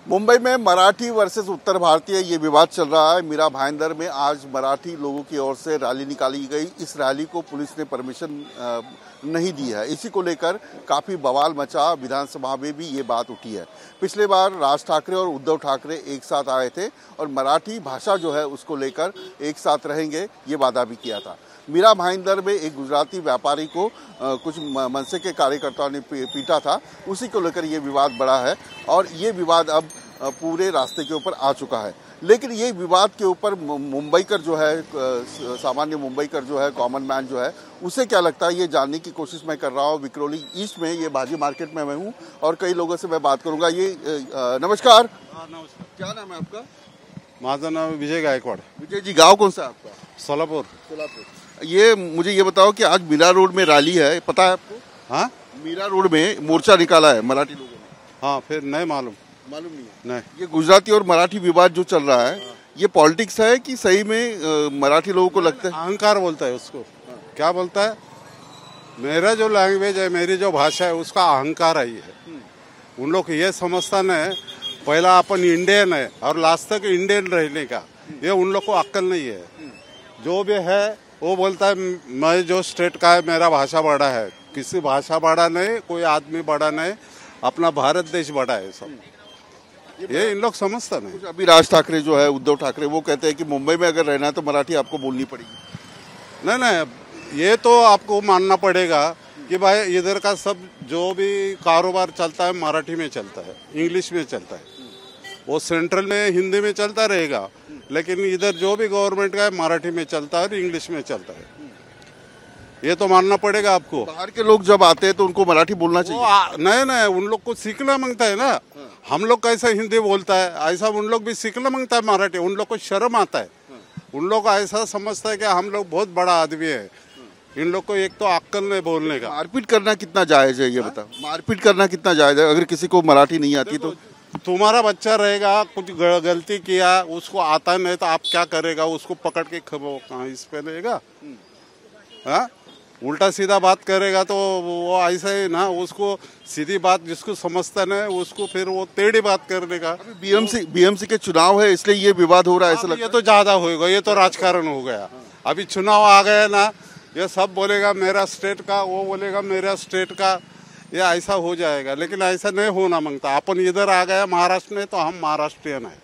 मुंबई में मराठी वर्सेस उत्तर भारतीय ये विवाद चल रहा है। मीरा भाईंदर में आज मराठी लोगों की ओर से रैली निकाली गई। इस रैली को पुलिस ने परमिशन नहीं दी है। इसी को लेकर काफ़ी बवाल मचा। विधानसभा में भी ये बात उठी है। पिछले बार राज ठाकरे और उद्धव ठाकरे एक साथ आए थे और मराठी भाषा जो है उसको लेकर एक साथ रहेंगे ये वादा भी किया था। मीरा भाईंदर में एक गुजराती व्यापारी को कुछ मनसे के कार्यकर्ताओं ने पीटा था। उसी को लेकर ये विवाद बढ़ा है और ये विवाद अब पूरे रास्ते के ऊपर आ चुका है। लेकिन ये विवाद के ऊपर मुंबईकर जो है, सामान्य मुंबईकर जो है, कॉमन मैन जो है, उसे क्या लगता है ये जानने की कोशिश मैं कर रहा हूँ। विक्रोली ईस्ट में ये भाजी मार्केट में मैं हूँ और कई लोगों से मैं बात करूँगा। ये नमस्कार। नमस्कार। क्या नाम है आपका? माझा नाम विजय गायकवाड़। विजय जी, गाँव कौन सा है आपका? सोलापुर। ये मुझे ये बताओ कि आज मीरा रोड में रैली है, पता है आपको? हाँ, मीरा रोड में मोर्चा निकाला है मराठी लोगों ने। हाँ, फिर नहीं मालूम नहीं है? नहीं। ये गुजराती और मराठी विवाद जो चल रहा है, ये पॉलिटिक्स है कि सही में मराठी लोगों को लगता है? अहंकार बोलता है उसको। क्या बोलता है? मेरा जो लैंग्वेज है, मेरी जो भाषा है, उसका अहंकार है। उन लोग ये समझता नहीं पहला अपन इंडियन है और लास्ट तक इंडियन रहने का, ये उन लोग को अक्ल नहीं है। जो भी है वो बोलता है मैं जो स्टेट का है मेरा भाषा बड़ा है। किसी भाषा बड़ा नहीं, कोई आदमी बड़ा नहीं, अपना भारत देश बड़ा है सब। ये इन लोग समझता नहीं। अभी राज ठाकरे जो है, उद्धव ठाकरे, वो कहते हैं कि मुंबई में अगर रहना है तो मराठी आपको बोलनी पड़ेगी। नहीं, ये तो आपको मानना पड़ेगा कि भाई इधर का सब जो भी कारोबार चलता है मराठी में चलता है, इंग्लिश में चलता है। वो सेंट्रल में हिंदी में चलता रहेगा, लेकिन इधर जो भी गवर्नमेंट का है मराठी में चलता है और इंग्लिश में चलता है। ये तो मानना पड़ेगा आपको। बाहर के लोग जब आते हैं तो उनको मराठी बोलना चाहिए। नहीं, उन लोग को सीखना मांगता है ना। हम लोग कैसे हिंदी बोलता है ऐसा उन लोग भी सीखना मांगता है मराठी। उन लोग को शर्म आता है। उन लोग ऐसा समझता है कि हम लोग बहुत बड़ा आदमी है। इन लोग को एक तो अक्ल नहीं बोलने का। मारपीट करना कितना जायज है ये बताओ? मारपीट करना कितना जायज है अगर किसी को मराठी नहीं आती तो? तुम्हारा बच्चा रहेगा, कुछ गलती किया, उसको आता नहीं तो आप क्या करेगा? उसको पकड़ के कहाँ इस पे लेगा? हाँ, उल्टा सीधा बात करेगा तो वो ऐसा ही ना। उसको सीधी बात जिसको समझता नहीं उसको फिर वो टेढ़ी बात करने का। बीएमसी के चुनाव है इसलिए ये विवाद हो रहा है ऐसा लगता है? ये तो ज्यादा होगा, ये तो राजकारण हो गया। अभी चुनाव आ गया ना, ये सब बोलेगा मेरा स्टेट का, वो बोलेगा मेरा स्टेट का, ये ऐसा हो जाएगा। लेकिन ऐसा नहीं होना मांगता। अपन इधर आ गया महाराष्ट्र में तो हम महाराष्ट्रियन है,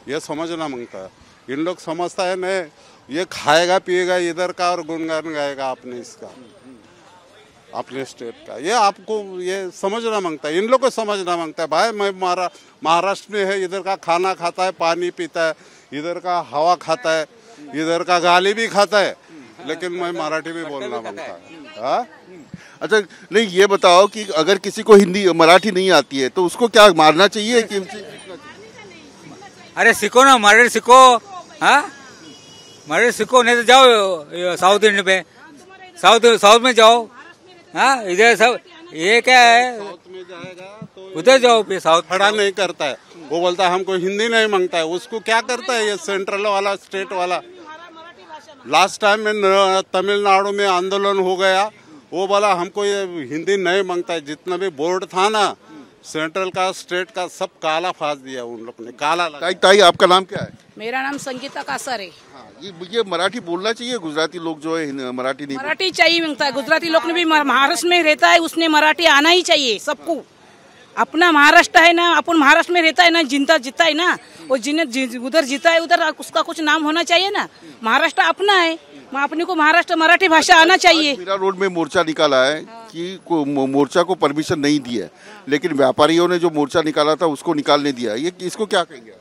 ये समझना मांगता है। इन लोग समझता है नहीं, ये खाएगा पिएगा इधर का और गुनगान गाएगा अपने इसका, अपने स्टेट का। ये आपको ये समझना मांगता है। इन लोग को समझना मांगता है भाई मैं महाराष्ट्र में है, इधर का खाना खाता है, पानी पीता है, इधर का हवा खाता है, इधर का गाली भी खाता है, लेकिन मैं मराठी में बोलना मांगता है। अच्छा, नहीं ये बताओ कि अगर किसी को हिंदी मराठी नहीं आती है तो उसको क्या मारना चाहिए कि? अरे सीखो ना, मराठी सीखो। हाँ, मराठी सीखो, नहीं तो जाओ साउथ इंडियन पे, साउथ में जाओ। हाँ, इधर सब ये क्या है, उधर जाओ पे। साउथ खड़ा नहीं करता है, वो बोलता है हमको हिंदी नहीं मांगता है। उसको क्या करता है ये सेंट्रल वाला, स्टेट वाला? लास्ट टाइम में तमिलनाडु में आंदोलन हो गया, वो बोला हमको ये हिंदी नहीं मांगता है। जितना भी बोर्ड था ना, सेंट्रल का, स्टेट का, सब काला फास दिया उन लोग ने, काला लगा। ताई आपका नाम क्या है? मेरा नाम संगीता कासर है। हाँ, ये मराठी बोलना चाहिए। गुजराती लोग जो है मराठी नहीं, मराठी चाहिए मांगता है। गुजराती लोग ने भी महाराष्ट्र में रहता है, उसने मराठी आना ही चाहिए सबको। अपना महाराष्ट्र है ना, अपन महाराष्ट्र में रहता है ना, जीता है ना, वो जिन्हें उधर जीता है उधर उसका कुछ नाम होना चाहिए ना। महाराष्ट्र अपना है, अपने को महाराष्ट्र मराठी भाषा आना चाहिए। मीरा रोड में मोर्चा निकाला है कि मोर्चा को परमिशन नहीं दी है, लेकिन व्यापारियों ने जो मोर्चा निकाला था उसको निकालने दिया। ये इसको क्या कहेंगे?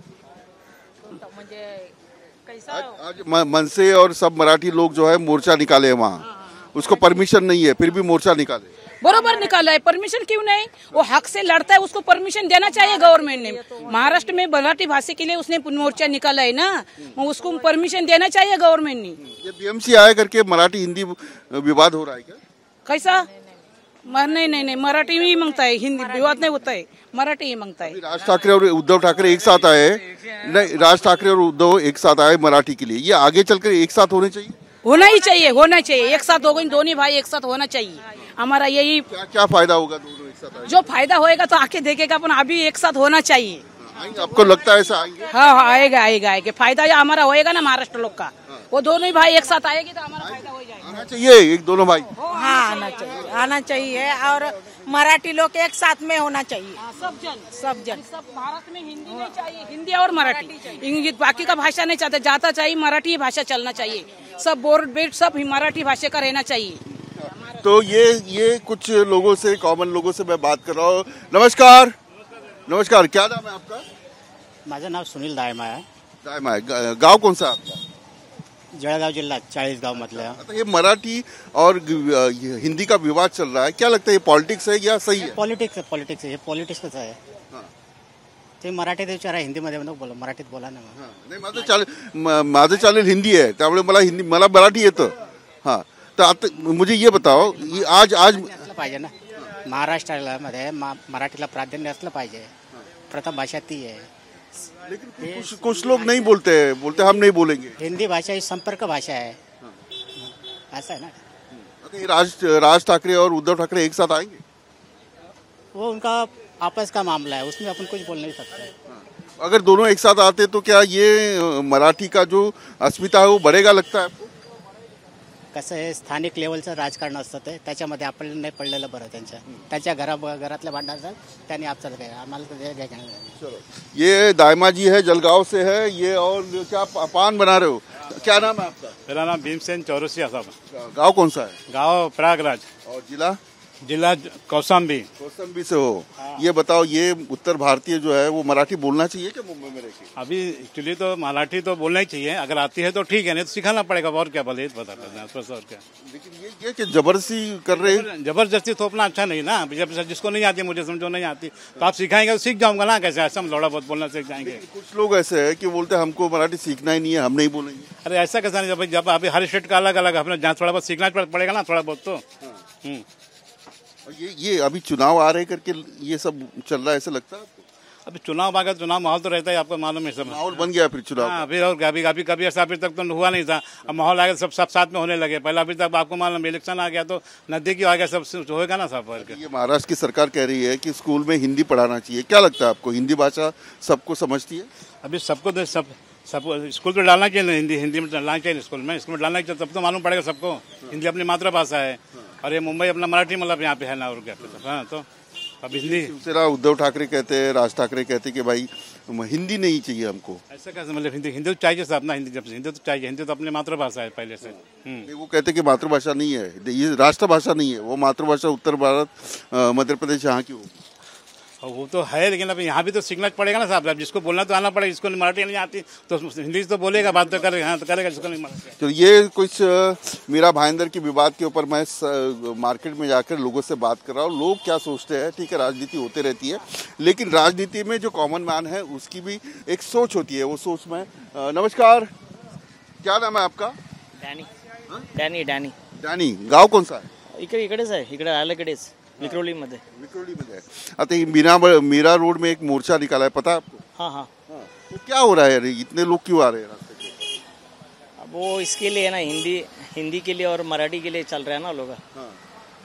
आज मनसे और सब मराठी लोग जो है मोर्चा निकाले हैं वहाँ, उसको परमिशन नहीं है फिर भी मोर्चा निकाले। बरोबर निकाला है, परमिशन क्यों नहीं? वो हक से लड़ता है, उसको परमिशन देना चाहिए गवर्नमेंट ने। महाराष्ट्र में मराठी भाषा के लिए उसने मोर्चा निकाला है ना, उसको परमिशन देना चाहिए गवर्नमेंट ने। ये बीएमसी आया करके मराठी हिंदी विवाद हो रहा है क्या? कैसा? नहीं, मराठी ही मांगता है, हिंदी विवाद नहीं होता है, मराठी ही मांगता है। राज ठाकरे और उद्धव ठाकरे एक साथ आए, नहीं राज ठाकरे और उद्धव एक साथ आए मराठी के लिए। ये आगे चलकर एक साथ होने चाहिए, होना ही चाहिए, एक साथ हो गए दोनों भाई, एक साथ होना चाहिए। हमारा यही क्या फायदा होगा दोनों? साथ जो फायदा होएगा तो आके देखेगा, अपन अभी एक साथ होना चाहिए। आएंगे? आपको लगता है ऐसा आएंगे? हाँ, आएगा फायदा हमारा होएगा ना महाराष्ट्र लोग का। वो दोनों ही भाई एक साथ आएगी तो हमारा फायदा हो जाएगा। आना चाहिए एक दोनों भाई। हाँ, आना चाहिए और मराठी लोग एक साथ में होना चाहिए। सब जन सब भारत में हिंदी नहीं चाहिए, हिंदी और मराठी, इंग्लिश बाकी का भाषा नहीं चाहते, जाता चाहिए मराठी भाषा चलना चाहिए। सब बोर्ड बेट सब मराठी भाषा का रहना चाहिए। तो ये कुछ लोगों से, कॉमन लोगों से मैं बात कर रहा हूँ। नमस्कार, क्या नाम है आपका? माझं नाव सुनील दायमा आहे. दायमा है। गांव कौन सा आपका? जळगाव जिल्हा 40 गाव मधलं. तो ये मराठी और हिंदी का विवाद चल रहा है, क्या लगता है ये पॉलिटिक्स है या सही है? पॉलिटिक्स हे पॉलिटिक्सच आहे. ते मराठीत विचारा, हिंदीमध्ये बोला, मराठीत बोला ना. नाही, माझं चालेल हिंदी आहे, त्यामुळे मला मराठी येतं. हां, तर आता मुझे ये बताओ, आज असलं पाहिजे ना महाराष्ट्राला मध्ये मराठीला प्राधान्य असलं पाहिजे. प्रथम भाषा ती आहे. लेकिन कुछ लोग नहीं बोलते हम नहीं बोलेंगे. हिंदी भाषा ही संपर्क भाषा है. ऐसा है ना. राज ठाकरे और उद्धव ठाकरे एक साथ आएंगे? वो उनका आपस का मामला है, उसमें अपन कुछ बोल नहीं सकते. अगर दोनों एक साथ आते तो क्या ये मराठी का जो अस्मिता है वो बढ़ेगा लगता है आपको? कसं आहे, स्थानिक लेवलचं राजकारण असतं ते, त्याच्यामध्ये आपल्याला नाही पडलेलं बरं. त्यांच्या घरातल्या भांडणाचं त्यांनी आपल्याला काय, आम्हाला तर घ्यायचं. ये दायमा जी है, जलगांव से है ये. और क्या पान बना रहे हो? क्या नाम है आपका? मेरा नाम भीमसेन चौरसिया साहब. गांव कौन सा है? गांव प्रयागराज. और जिला कौशाम्बी से हो. ये बताओ, ये उत्तर भारतीय जो है वो मराठी बोलना चाहिए क्या मुंबई में रहकर? अभी एक्चुअली तो मराठी तो बोलना ही चाहिए, अगर आती है तो ठीक है, नहीं तो सिखाना पड़ेगा. और क्या भले बता और क्या. लेकिन ये कि जबरदस्ती कर रहे हैं. जबरदस्ती थोपना अच्छा नहीं ना. जब जिसको नहीं आती, मुझे समझो नहीं आती, तो आप सिखाएंगे तो सीख जाऊंगा ना. कैसे ऐसा हम थोड़ा बहुत बोलना सीख जाएंगे. कुछ लोग ऐसे है कि बोलते हैं हमको मराठी सीखना ही नहीं है, हम नहीं बोलेंगे. अरे ऐसा कैसा नहीं, जब अभी हर स्टेट का अलग अलग अपना जहाँ थोड़ा बहुत सीखना पड़ेगा ना, थोड़ा बहुत तो. और ये अभी चुनाव आ रहे करके ये सब चल रहा है, ऐसा लगता है आपको? अभी चुनाव आ गया, चुनाव माहौल तो रहता है, आपको मालूम है. सब माहौल बन गया फिर चुनाव. हाँ, फिर और कभी ऐसा अभी तक तो हुआ नहीं था. अब माहौल आ गया, सब साथ में होने लगे. पहले अभी तक आपको मालूम, इलेक्शन आ गया तो नजदीकी आ गया, सब होएगा ना सब. ये महाराष्ट्र की सरकार कह रही है कि स्कूल में हिंदी पढ़ाना चाहिए, क्या लगता है आपको? हिंदी भाषा सबको समझती है? अभी सबको तो सब स्कूल में डालना चाहिए. हिंदी में डालना चाहिए. स्कूल में डालना चाहिए, तब तो मालूम पड़ेगा सबको. हिंदी अपनी मातृभाषा है, और ये मुंबई अपना मराठी मतलब यहाँ पे है ना. और क्या. हाँ, तो अब हिंदी. शिवसेना उद्धव ठाकरे कहते हैं, राज ठाकरे कहते हैं कि भाई हिंदी नहीं चाहिए हमको. ऐसा कैसे, मतलब हिंदी तो चाहिए सब ना. हिंदी तो चाहिए. हिंदी तो अपनी मातृभाषा है पहले से. वो कहते हैं कि मातृभाषा नहीं है, ये राष्ट्रभाषा नहीं है, वो मातृभाषा उत्तर भारत, मध्य प्रदेश यहाँ की हो. वो तो है, लेकिन अब यहाँ भी तो सीखना पड़ेगा ना साहब. जिसको बोलना तो आना पड़ेगा. जिसको मराठी नहीं आती तो हिंदी तो बोलेगा, बात तो करेगा. हाँ, तो करेगा. जिसको नहीं मराठी. तो ये कुछ मीरा भाईंदर की विवाद के ऊपर मैं मार्केट में जाकर लोगों से बात कर रहा हूँ. लोग क्या सोचते हैं, ठीक है, राजनीति होते रहती है, लेकिन राजनीति में जो कॉमन मैन है उसकी भी एक सोच होती है. वो सोच में. नमस्कार, क्या नाम है आपका? डॅनी. गाव कौन सा है? इकडेच आहे, इकडे आल्याकडेच विक्रोली मध्ये. आता मीरा रोड में एक मोर्चा निकाला है, पता है आपको? हाँ. तो क्या हो रहा है यार, इतने लोग क्यों आ रहे हैं रास्ते पे? अब वो इसके लिए है ना, हिंदी के लिए और मराठी के लिए चल रहा है ना लोग.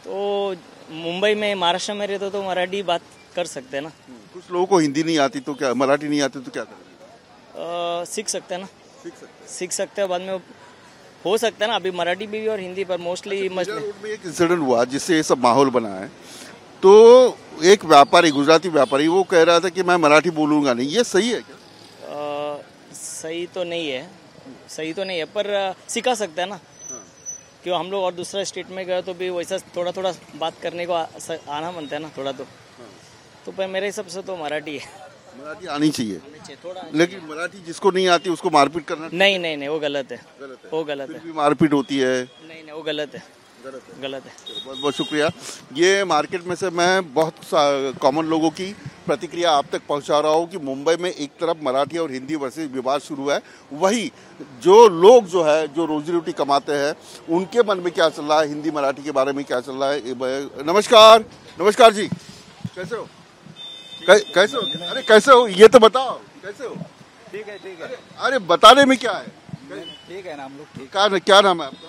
तो मुंबई में, महाराष्ट्र में रहते तो मराठी बात कर सकते हैं ना. कुछ लोगों को हिंदी नहीं आती तो क्या, मराठी नहीं आती तो क्या करेंगे? सीख सकते हैं ना. सीख सकते हैं, बाद में हो सकता है ना. अभी मराठी भी और हिंदी पर मोस्टली. रोड में एक इंसिडेंट हुआ जिससे ये सब माहौल बना है. तो एक व्यापारी, गुजराती व्यापारी, वो कह रहा था कि मैं मराठी बोलूंगा नहीं. ये सही है क्या? सही तो नहीं है, पर सिखा सकते हैं ना. क्यों, हम लोग और दूसरा स्टेट में गए तो भी वैसा थोड़ा थोड़ा बात करने को आना बनता है ना थोड़ा. तो पर मेरे हिसाब से तो मराठी है. मराठी आनी चाहिए, लेकिन मराठी जिसको नहीं आती उसको मारपीट करना नहीं, वो गलत है. वो गलत है. मारपीट होती है. नहीं, वो गलत है. बहुत बहुत शुक्रिया. ये मार्केट में से मैं बहुत कॉमन लोगों की प्रतिक्रिया आप तक पहुंचा रहा हूँ कि मुंबई में एक तरफ मराठी और हिंदी वर्सेस विवाद शुरू है, वही जो लोग जो है, जो रोजी रोटी कमाते हैं, उनके मन में क्या चल रहा है, हिंदी मराठी के बारे में क्या चल रहा है. नमस्कार जी, कैसे हो? अरे कैसे हो, ये तो बताओ, कैसे हो? ठीक है. अरे बताने में क्या है? ठीक है ना, हम लोग ठीक. क्या नाम है आपका?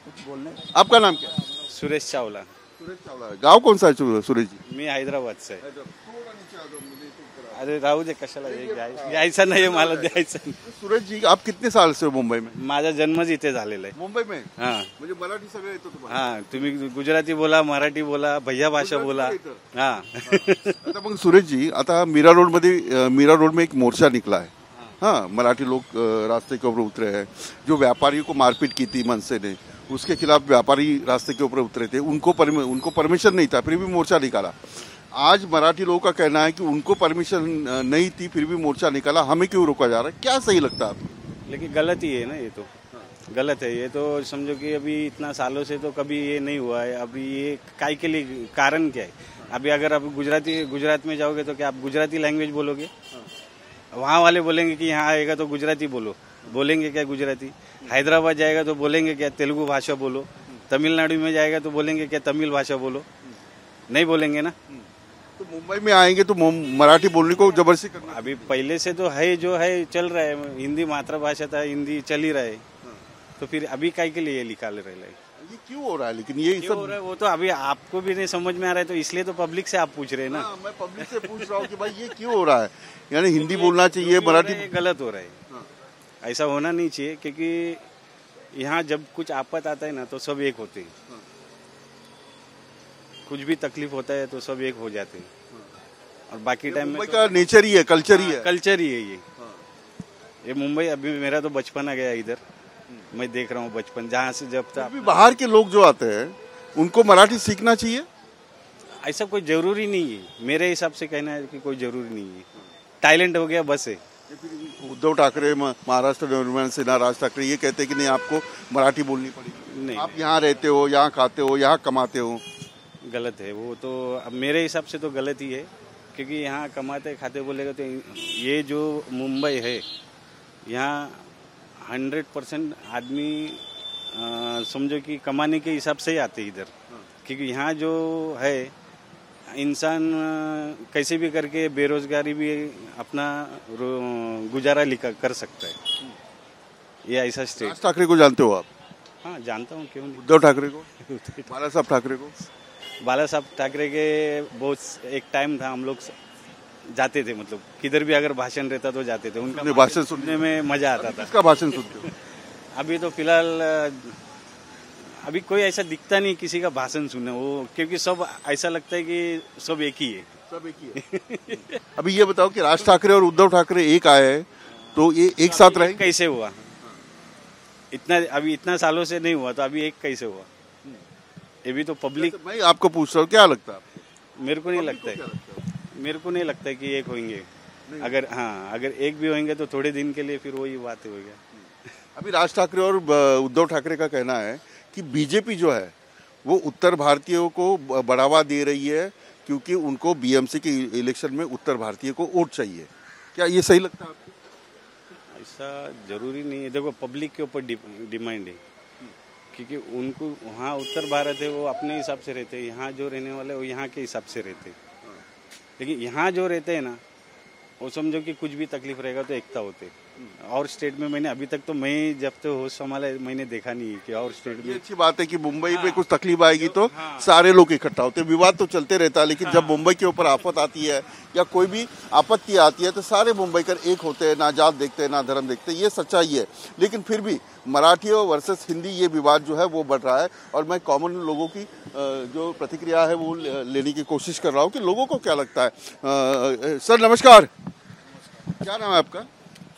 कुछ बोलने. आपका नाम क्या है? सुरेश चावला. सुरेश चावला गाव कौन सा आहे सुरेश जी? मी हैदराबाद से आहे. अरे राहू दे, कशाला यायचं नाही मला द्यायचं. सुरेश जी आप कितने साल से हो मुंबई में? माझा जन्मच इथे झालेला आहे. मुंबई में? हा. म्हणजे मराठी सगळं येतं तुम्हाला? हा, तुम्ही गुजराती बोला, मराठी बोला, भैया भाषा बोला. हा. आता मग सुरेश जी, आता मीरा रोड में एक मोर्चा निकला है. हाँ, मराठी लोग रास्ते के ऊपर उतरे हैं. जो व्यापारियों को मारपीट की थी मनसे ने, उसके खिलाफ व्यापारी रास्ते के ऊपर उतरे थे. उनको परमिशन नहीं था, फिर भी मोर्चा निकाला. आज मराठी लोगों का कहना है कि उनको परमिशन नहीं थी, फिर भी मोर्चा निकाला. हमें क्यों रोका जा रहा है? क्या सही लगता है आपको? लेकिन गलत ही है ना, ये तो गलत है. ये तो समझो कि अभी इतना सालों से तो कभी ये नहीं हुआ है. अभी ये काय के लिए, कारण क्या है? अभी अगर आप गुजरात में जाओगे तो क्या आप गुजराती लैंग्वेज बोलोगे? वहाँ वाले बोलेंगे कि यहाँ आएगा तो गुजराती बोलेंगे क्या गुजराती? हैदराबाद जाएगा तो बोलेंगे क्या तेलुगु भाषा बोलो? तमिलनाडु में जाएगा तो बोलेंगे क्या तमिल भाषा बोलो? नहीं बोलेंगे ना. तो मुंबई में आएंगे तो मराठी बोलने को जबरदस्ती करना? अभी पहले से तो है, जो है चल रहा है. हिंदी मातृभाषा था, हिंदी चल ही रहा है. तो फिर अभी काय के लिए ये निकाल रहे हैं? ये क्यों हो रहा है? लेकिन ये क्यों हो रहा है वो तो अभी आपको भी नहीं समझ में आ रहा है, तो इसलिए तो पब्लिक से आप पूछ रहे हैं ना. मैं पब्लिक से पूछ रहा हूँ कि भाई ये क्यों हो रहा है? यानी हिंदी बोलना चाहिए, मराठी गलत हो रहा है. ऐसा होना नहीं चाहिए, क्योंकि यहाँ जब कुछ आपत आता है ना तो सब एक होते हैं. कुछ भी तकलीफ होता है तो सब एक हो जाते हैं. और बाकी टाइम में का नेचर ही है, कल्चर ही है. कल्चर ही है ये मुंबई. अभी मेरा तो बचपन आ गया इधर. मैं देख रहा हूँ बचपन, जहाँ से जब तक बाहर के लोग जो आते हैं उनको मराठी सीखना चाहिए. ऐसा कोई जरूरी नहीं है. मेरे हिसाब से कहना है कि कोई जरूरी नहीं है. टैलेंट हो गया बस है. उद्धव ठाकरे, महाराष्ट्र नवनिर्माण सेना, राज ठाकरे ये कहते हैं कि नहीं आपको मराठी बोलनी पड़ेगी. नहीं, आप यहाँ रहते हो, यहाँ खाते हो, यहाँ कमाते हो. गलत है वो तो. अब मेरे हिसाब से तो गलत ही है, क्योंकि यहाँ कमाते खाते बोलेगा तो ये जो मुंबई है, यहाँ 100% आदमी समझो कि कमाने के हिसाब से ही आते इधर. क्योंकि यहाँ जो है इंसान कैसे भी करके बेरोजगारी भी अपना गुजारा कर सकता है. ये ऐसा स्टेट. राज ठाकरे को जानते हो आप? हाँ, जानता हूँ. क्यों नहीं. उद्धव ठाकरे को, बाला साहब ठाकरे को? बाला साहब ठाकरे के बहुत एक टाइम था, हम लोग जाते थे. मतलब किधर भी अगर भाषण रहता तो जाते थे. उनका भाषण सुनने में मजा आता था. किसका भाषण सुनते हो? अभी तो फिलहाल अभी कोई ऐसा दिखता नहीं किसी का भाषण सुने वो, क्योंकि सब ऐसा लगता है कि सब एक ही है. सब एक ही है. अभी ये बताओ कि राज ठाकरे और उद्धव ठाकरे एक आए तो ये एक साथ रहे? कैसे हुआ? इतना सालों से नहीं हुआ, तो अभी एक कैसे हुआ? ये भी तो पब्लिक. मैं आपको पूछ रहा हूँ, क्या लगता है? मेरे को नहीं लगता है. मेरे को नहीं लगता है कि एक होंगे. अगर एक भी होंगे तो थोड़े दिन के लिए फिर वही बात हो गया. अभी राज ठाकरे और उद्धव ठाकरे का कहना है कि बीजेपी जो है वो उत्तर भारतीयों को बढ़ावा दे रही है, क्योंकि उनको बीएमसी के इलेक्शन में उत्तर भारतीय को वोट चाहिए. क्या ये सही लगता है आपको? ऐसा जरूरी नहीं है. देखो, पब्लिक के ऊपर डिमांड है, क्योंकि उनको वहाँ उत्तर भारत है वो अपने हिसाब से रहते हैं. यहाँ जो रहने वाले वो यहाँ के हिसाब से रहते हैं. लेकिन यहाँ जो रहते हैं ना, वो समझो कि कुछ भी तकलीफ रहेगा तो एकता होते. और स्टेट में मैंने अभी तक तो मैं जब तो होश संभाला मैंने देखा नहीं कि और स्टेट में. अच्छी बात है कि मुंबई में कुछ तकलीफ आएगी तो सारे लोग इकट्ठा होते. विवाद तो चलते रहता है, लेकिन जब मुंबई के ऊपर आफत आती है या कोई भी आपत्ति आती है तो सारे मुंबईकर एक होते हैं, ना जात देखते हैं ना धर्म देखते हैं. ये सच्चाई है. लेकिन फिर भी मराठियों वर्सेस हिंदी ये विवाद जो है वो बढ़ रहा है. और मैं कॉमन लोगों की जो प्रतिक्रिया है वो लेने की कोशिश कर रहा हूँ कि लोगों को क्या लगता है. सर नमस्कार, क्या नाम है आपका?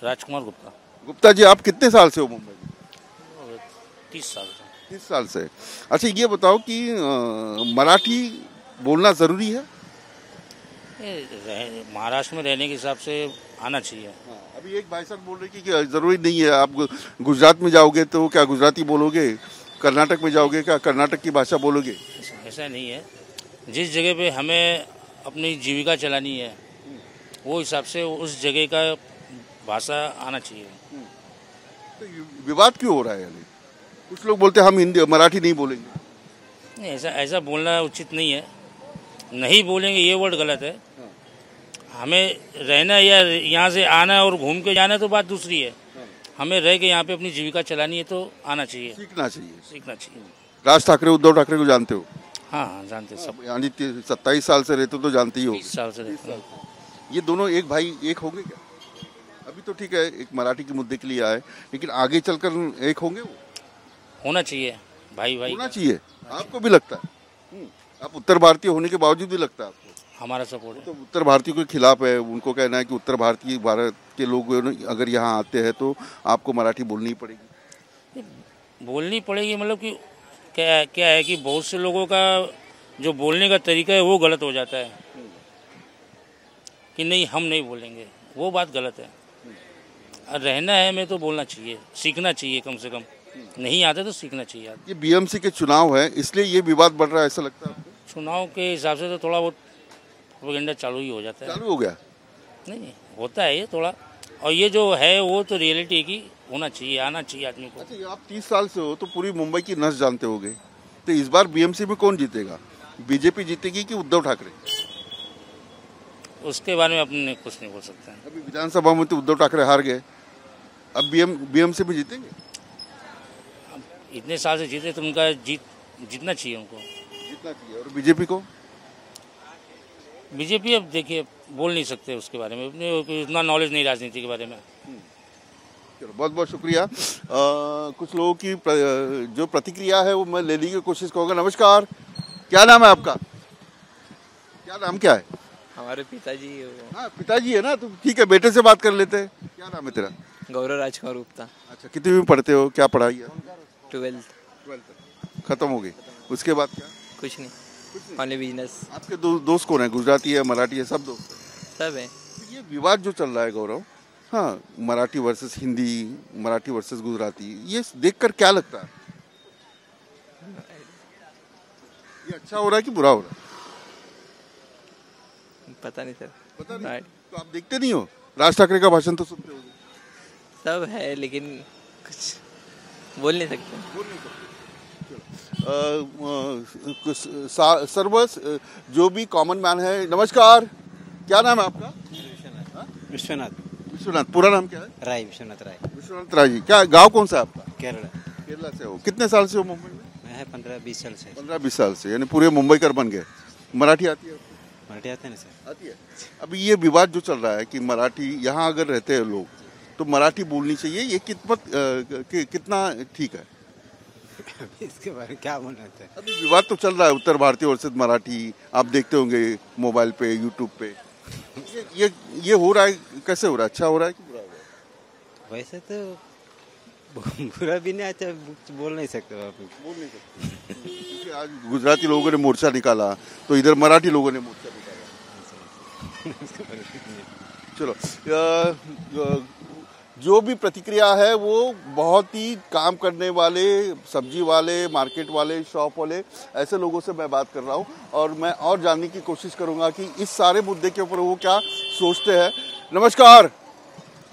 राजकुमार गुप्ता. गुप्ता जी, आप कितने साल से हो मुंबई में? 30 साल से. 30 साल से. अच्छा, ये बताओ कि मराठी बोलना जरूरी है? महाराष्ट्र में रहने के हिसाब से आना चाहिए. अभी एक भाई साहब बोल रहे कि जरूरी नहीं है. आप गुजरात में जाओगे तो क्या गुजराती बोलोगे, कर्नाटक में जाओगे क्या कर्नाटक की भाषा बोलोगे? ऐसा नहीं है. जिस जगह पे हमें अपनी जीविका चलानी है वो हिसाब से उस जगह का भाषा आना चाहिए. तो विवाद क्यों हो रहा है? यानी कुछ लोग बोलते हैं हम हिंदी मराठी नहीं बोलेंगे. नहीं, ऐसा बोलना उचित नहीं है. नहीं बोलेंगे ये वर्ड गलत है. हमें रहना या यहाँ से आना और घूम के जाना तो बात दूसरी है. हमें रह के यहाँ पे अपनी जीविका चलानी है तो आना चाहिए, सीखना चाहिए. सीखना चाहिए. राज ठाकरे उद्धव ठाकरे को जानते हो? हाँ जानते सब। यानी 27 साल से रहते तो जानते ही हो। 20 साल से रहते हैं। ये दोनों एक भाई एक होंगे क्या? अभी तो ठीक है एक मराठी के मुद्दे के लिए आए, लेकिन आगे चलकर एक होंगे वो? होना चाहिए भाई भाई होना चाहिए। आपको भी लगता है? आप उत्तर भारतीय होने के बावजूद भी लगता है आपको? हमारा सपोर्ट है। तो उत्तर भारतीयों के खिलाफ है, उनको कहना है कि उत्तर भारतीय भारत के लोग अगर यहाँ आते हैं तो आपको मराठी बोलनी पड़ेगी। बोलनी पड़ेगी मतलब कि क्या है कि बहुत से लोगों का जो बोलने का तरीका है वो गलत हो जाता है कि नहीं हम नहीं बोलेंगे, वो बात गलत है। और रहना है में तो बोलना चाहिए, सीखना चाहिए, कम से कम नहीं आता तो सीखना चाहिए। ये बीएमसी के चुनाव है इसलिए ये विवाद बढ़ रहा है ऐसा लगता है आपको? चुनाव के हिसाब से तो थोड़ा बहुत प्रोपेगेंडा चालू ही हो जाता है। चालू हो गया? नहीं होता है ये थोड़ा, और ये जो है वो तो रियलिटी की होना चाहिए, आना चाहिए आदमी को। अच्छा, आप 30 साल से हो तो पूरी मुंबई की नस जानते होगे, तो इस बार बीएमसी में कौन जीतेगा? बीजेपी जीतेगी कि उद्धव ठाकरे? उसके बारे में अपने कुछ नहीं बोल सकते हैं। अभी विधानसभा में तो उद्धव ठाकरे हार गए, अब बीएमसी में जीतेंगे? इतने साल से जीते तो उनका जीतना चाहिए, उनको जीतना चाहिए। और बीजेपी को? बीजेपी अब देखिए बोल नहीं सकते उसके बारे में, अपने इतना नॉलेज नहीं राजनीति के बारे में। चलो बहुत बहुत शुक्रिया। कुछ लोगों की जो प्रतिक्रिया है वो मैं लेने की कोशिश करूँगा। नमस्कार, क्या नाम है आपका? क्या नाम क्या है? हमारे पिताजी। हाँ पिताजी है ना, तो ठीक है बेटे से बात कर लेते हैं। क्या नाम है तेरा? गौरव राजकुमार गुप्ता। अच्छा, कितनी में पढ़ते हो, क्या पढ़ाई है? 12th खत्म हो गई, उसके बाद क्या? कुछ नहीं, ओनली बिजनेस। आपके दोस्त कौन है? गुजराती है, मराठी है, सब दोस्त? सब है। ये विवाद जो चल रहा है गौरव, हाँ मराठी वर्सेस हिंदी, मराठी वर्सेस गुजराती, ये देखकर क्या लगता है? ये अच्छा हो रहा है कि बुरा हो रहा है? पता नहीं सर। पता नहीं। तो आप देखते नहीं हो? राज ठाकरे का भाषण तो सुनते हो? सब है लेकिन कुछ बोल नहीं सकते। सर्व जो भी कॉमन मैन है। नमस्कार, क्या नाम है आपका? विश्वनाथ। विश्वनाथ, पूरा नाम क्या है? राय, विश्वनाथ राय। विश्वनाथ राय जी, क्या गांव कौन सा है आपका? केरला। केरला से हो? कितने साल से हो मुंबई में? मैं है 15-20 साल से। 15-20 साल से, यानी पूरे मुंबई कर बन गए। मराठी आती है? मराठी आते हैं ना सर? आती है। अभी ये विवाद जो चल रहा है कि मराठी यहाँ अगर रहते हैं लोग तो मराठी बोलनी चाहिए, ये कितना ठीक है? इसके बारे में क्या बोलना है? अभी विवाद तो चल रहा है उत्तर भारतीय वर्सेस मराठी, आप देखते होंगे मोबाइल पे, यूट्यूब पे। ये हो रहा है, कैसे हो रहा है? अच्छा हो रहा है कि बुरा हो रहा है? वैसे तो बुरा भी नहीं, अच्छा बोल नहीं सकते आप। बोल नहीं सकते क्योंकि आज गुजराती लोगों ने मोर्चा निकाला तो इधर मराठी लोगों ने मोर्चा निकाला। चलो, जो भी प्रतिक्रिया है वो बहुत ही काम करने वाले, सब्जी वाले, मार्केट वाले, शॉप वाले, ऐसे लोगों से मैं बात कर रहा हूँ और मैं और जानने की कोशिश करूंगा कि इस सारे मुद्दे के ऊपर वो क्या सोचते हैं। नमस्कार,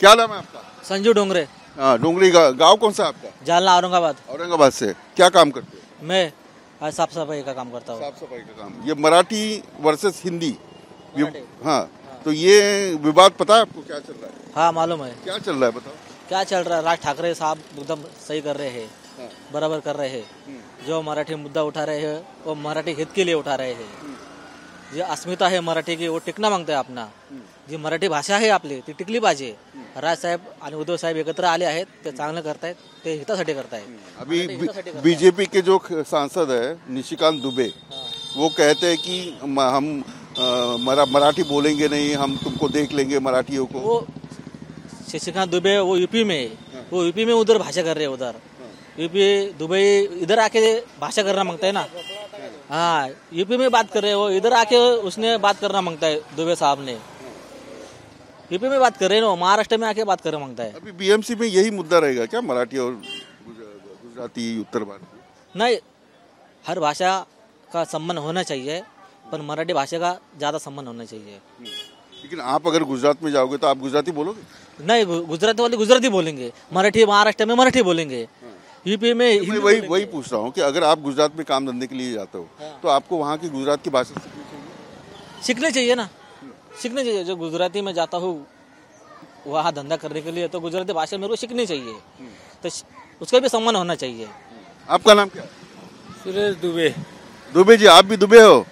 क्या नाम है आपका? संजू डोंगरे। हाँ, डोंगरी गाँव कौन सा आपका? जालना, औरंगाबाद। औरंगाबाद से। क्या काम करते हो? मैं साफ सफाई का काम करता हूँ। साफ सफाई का काम। ये मराठी वर्सेस हिंदी, हाँ, तो ये विवाद पता है आपको क्या चल रहा है? हाँ मालूम है। क्या चल रहा है बताओ? क्या चल रहा है? राज ठाकरे साहब एकदम सही कर रहे हैं, हाँ। बराबर कर रहे हैं। जो मराठी मुद्दा उठा रहे हैं वो मराठी हित के लिए उठा रहे हैं। जी अस्मिता है मराठी की, वो टिकणं मागताय अपना. जी मराठी भाषा आहे आपली ती टिकली पाहिजे. राजसाहेब आणि उद्धव साहेब एकत्र आले आहेत, ते चांगलं करतायत, ते हितासाठी करतायत. अभी बीजेपी के जो सांसद है निशिकांत दुबे, वो कहते हैं कि हम मराठी बोलेंगे नहीं, हम तुमको देख लेंगे मराठियों को. वो शशिकांत दुबे वो यूपी में, वो यूपी में उधर भाषा कर रहे हैं, उधर यूपी दुबई इधर आके भाषा करना मांगता है ना. हाँ यूपी में बात कर रहे हैं, वो इधर आके उसने बात करना मांगता है. दुबे साहब ने यूपी में बात कर रहे हैं ना, महाराष्ट्र में आके बात करना मांगता है. अभी बीएमसी में यही मुद्दा रहेगा क्या, मराठी और गुजराती उत्तर भारत? नहीं, हर भाषा का सम्मान होना चाहिए, पर मराठी भाषा का ज्यादा सम्मान होना चाहिए. लेकिन आप अगर गुजरात में जाओगे तो आप गुजराती बोलोगे? नहीं, गुजराती वाले गुजराती बोलेंगे, मराठी महाराष्ट्र में मराठी बोलेंगे. यूपी में मैं वही पूछ रहा हूँ कि अगर आप गुजरात में काम धंधे के लिए जाते हो तो आपको वहाँ की गुजरात की भाषा सीखनी चाहिए ना, सीखनी चाहिए. जो गुजराती में जाता हूँ वहाँ धंधा करने के लिए, तो गुजराती भाषा मेरे को सीखनी चाहिए, तो उसका भी सम्मान होना चाहिए. आपका नाम क्या है? सुरेश दुबे. दुबे जी, आप भी दुबे हो?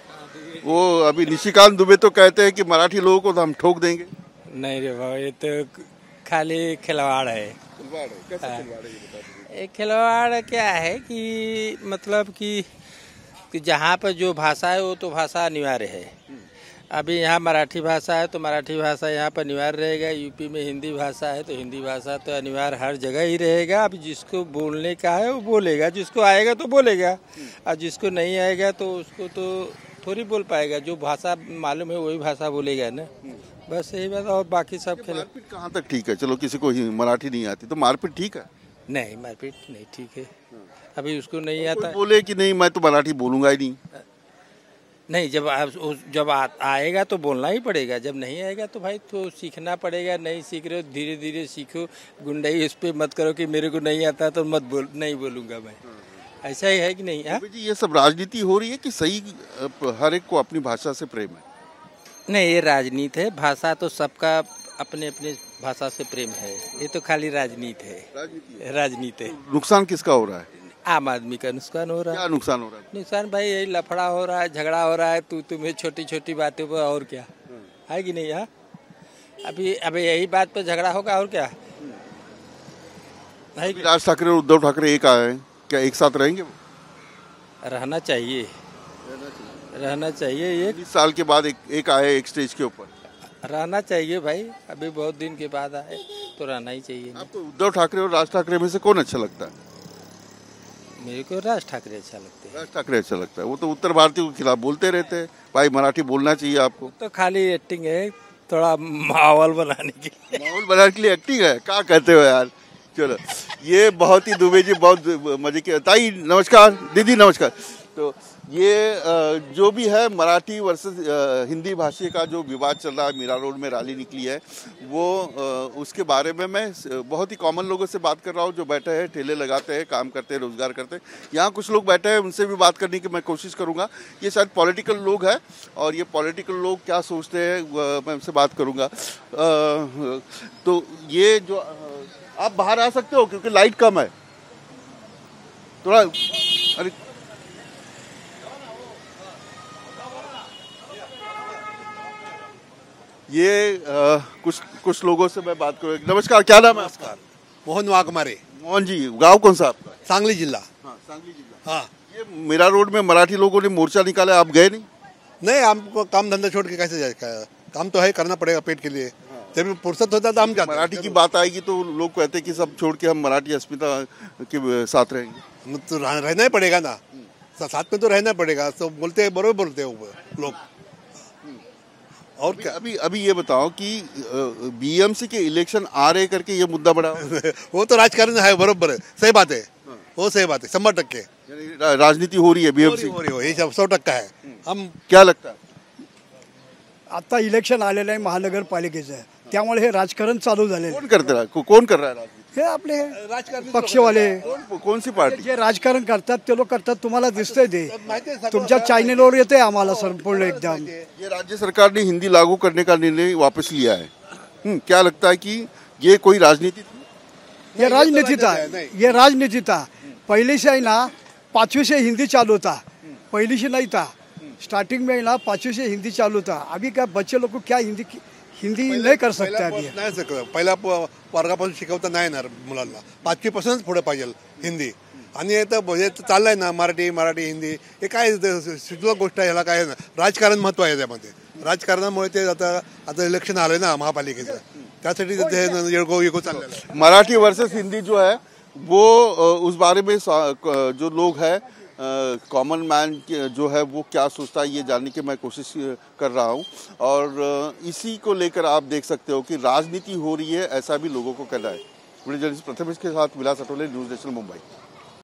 वो अभी निशिकांत दुबे तो कहते हैं कि मराठी लोगों को तो हम ठोक देंगे। नहीं रे बाबा, ये तो खाली खिलवाड़ है। कैसा खिलवाड़ है ये बता दीजिए। एक खिलवाड़ क्या है कि मतलब कि जहाँ पर जो भाषा है वो तो भाषा अनिवार्य है। अभी यहाँ मराठी भाषा है तो मराठी भाषा यहाँ पर अनिवार्य रहेगा। यूपी में हिंदी भाषा है तो हिंदी भाषा तो अनिवार्य हर जगह ही रहेगा। अब जिसको बोलने का है वो बोलेगा, जिसको आएगा तो बोलेगा, और जिसको नहीं आएगा तो उसको तो थोड़ी बोल पाएगा। जो भाषा मालूम है वही भाषा बोलेगा ना, बस यही बात। और बाकी सब खेल। मारपीट कहाँ तक ठीक है? चलो किसी को मराठी नहीं आती तो मारपीट ठीक है? नहीं, मारपीट नहीं ठीक है। अभी उसको नहीं आता बोले कि नहीं मैं तो मराठी बोलूंगा ही नहीं। नहीं, जब आएगा तो बोलना ही पड़ेगा। जब नहीं आएगा तो भाई तो सीखना पड़ेगा। नहीं सीख रहे हो धीरे धीरे सीखो। गुंडाई इस पे मत करो कि मेरे को नहीं आता तो मत बोल, नहीं बोलूंगा मैं। ऐसा ही है कि नहीं? जी, ये सब राजनीति हो रही है कि सही हर एक को अपनी भाषा से प्रेम है? नहीं, ये राजनीति है। भाषा तो सबका अपने अपने भाषा से प्रेम है। ये तो खाली राजनीति है। राजनीति है। नुकसान किसका हो रहा है? आम आदमी का नुकसान हो रहा है। क्या नुकसान हो रहा है? नुकसान भाई यही लफड़ा हो रहा है, झगड़ा हो रहा है, तुम्हें छोटी छोटी बातों पर, और क्या है कि नहीं? हाँ, अभी यही बात पर झगड़ा होगा, और क्या है? राज ठाकरे और उद्धव ठाकरे एक आए हैं, क्या एक साथ रहेंगे? रहना चाहिए, रहना चाहिए। ये 20 साल के बाद एक आए एक स्टेज के ऊपर, रहना चाहिए भाई। अभी बहुत दिन के बाद आए तो रहना ही चाहिए। आपको उद्धव ठाकरे और राज ठाकरे में से कौन अच्छा लगता है? मेरे को राज ठाकरे अच्छा लगते हैं। राज ठाकरे अच्छा लगता है। वो तो उत्तर भारतीयों के खिलाफ बोलते रहते हैं, भाई मराठी बोलना चाहिए आपको। तो खाली एक्टिंग है, थोड़ा माहौल बनाने के लिए। माहौल बनाने के लिए एक्टिंग है? क्या कहते हो यार। चलो, ये बहुत ही दुबे जी बहुत मजे के। ताई नमस्कार, दीदी नमस्कार। तो ये जो भी है मराठी वर्सेस हिंदी भाषी का जो विवाद चल रहा है, मीरा रोड में रैली निकली है, वो उसके बारे में मैं बहुत ही कॉमन लोगों से बात कर रहा हूँ जो बैठे हैं, ठेले लगाते हैं, काम करते हैं, रोजगार करते हैं। यहाँ कुछ लोग बैठे हैं, उनसे भी बात करने की मैं कोशिश करूँगा। ये शायद पॉलिटिकल लोग हैं और ये पॉलिटिकल लोग क्या सोचते हैं मैं उनसे बात करूँगा। तो ये जो आप बाहर आ सकते हो क्योंकि लाइट कम है थोड़ा। अरे ये कुछ लोगों से मैं बात करूँ। नमस्कार, क्या नाम है? नमस्कार, मोहन वाघमारे। मोहन जी, गांव कौन सा आपका? सांगली जिला। हाँ, सांगली जिला। हाँ, ये मीरा रोड में मराठी लोगों ने मोर्चा निकाला, आप गए नहीं? नहीं, हमको काम धंधा छोड़ के कैसे जाएगा? काम तो है, करना पड़ेगा पेट के लिए। जब फुर्सत होता है तो हम जाते हैं। मराठी की बात आएगी तो लोग कहते हैं कि सब छोड़ के हम मराठी अस्मिता के साथ रहेंगे। तो रहना ही पड़ेगा ना, साथ में तो रहना पड़ेगा। तो बोलते हैं, बरोबर बोलते हैं लोग। और क्या? अभी ये बताओ कि बीएमसी के इलेक्शन आ रहे करके ये मुद्दा बड़ा वो तो राजकारण है, बरोबर है, सही बात है। वो सही बात है, 100% राजनीति हो रही है बीएमसी हो रही है, 100% है। हम क्या लगता है? आता इलेक्शन आलेलं आहे महानगरपालिकेचं, त्यामुळे हे राजकारण चालू झालेलं आहे। कौन कर रहा है राजनीति? हे आपले पक्षवाले। कौन सी पार्टी? जे राजकारण करतात ते लोक करतात, तुम्हाला दिसतंय ते तुमच्या चॅनलवर येते आम्हाला संपूर्ण एकदम। ये राज्य सरकार ने हिंदी लागू करने का निर्णय वापस लिया है, क्या लगता है कि ये कोई राजनीति थी? ये राजनीति था, ये राजनीति था। पहले से है ना 5वीं से हिंदी चालू था, पहली से नहीं था। स्टार्टिंग में ना 5वीं से हिंदी चालू था। अभी क्या बच्चे लोग को क्या हिंदी नहीं कर सकते अभी? नाही शकत, पहिल्या वर्गापासून शिकवता नाही येणार मुलांना, 5वी पासूनच पुढे पाहिजे हिंदी। आणि हे चाललंय ना मराठी हिंदी, हे काय शिकवण गोष्ट आहे, ह्याला काय ना राजकारण महत्व आहे त्यामध्ये। राजकारणामुळे ते आता इलेक्शन आलंय ना महापालिकेचं, त्यासाठी ते येळगो चाललेलं आहे। मराठी वर्सेस हिंदी जो है वो उस बारे में जो लोग हैं कॉमन मैन जो है वो क्या सोचता है ये जानने की मैं कोशिश कर रहा हूँ। और इसी को लेकर आप देख सकते हो कि राजनीति हो रही है, ऐसा भी लोगों को कहना है। वीडियो जर्नलिस्ट प्रथमेश के साथ विलास अटोले, न्यूज़ नेशन मुंबई।